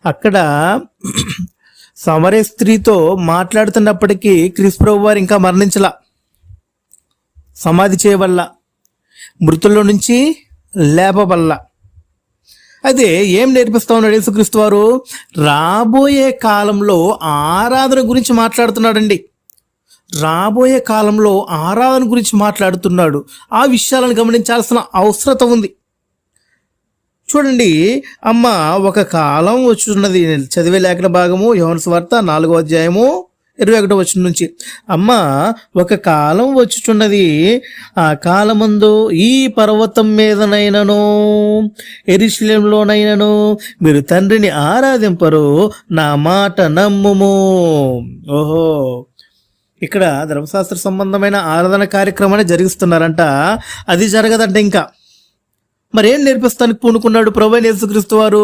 అక్కడ సమరయ స్త్రీతో మాట్లాడుతున్నప్పటికీ క్రీస్తు ప్రభు వారు ఇంకా మరణించలా, సమాధి చేయవల్ల, మృతుల్లో నుంచి లేపవల్ల. అదే ఏం నేర్పిస్తా ఉన్నాడు యేసుక్రీస్తు వారు? రాబోయే కాలంలో ఆరాధన గురించి మాట్లాడుతున్నాడండి. రాబోయే కాలంలో ఆరాధన గురించి మాట్లాడుతున్నాడు. ఆ విషయాలను గమనించాల్సిన అవసరత ఉంది. చూడండి, అమ్మ ఒక కాలం వచ్చున్నది. చదివే లేఖన భాగము యోహాను సువార్త 4వ అధ్యాయము 21వ వచనం నుంచి. అమ్మ ఒక కాలం వచ్చుచున్నది, ఆ కాలమందు ఈ పర్వతం మీదనైనను యెరూషలేములోనైనను మీరు తండ్రిని ఆరాధింపరు, నా మాట నమ్ముము. ఓహో, ఇక్కడ ధర్మశాస్త్ర సంబంధమైన ఆరాధన కార్యక్రమాన్ని జరిగిస్తున్నారంట. అది జరగదంట. ఇంకా మరేం నేర్పిస్తానికి పూనుకున్నాడు ప్రభువైన యేసుక్రీస్తు వారు?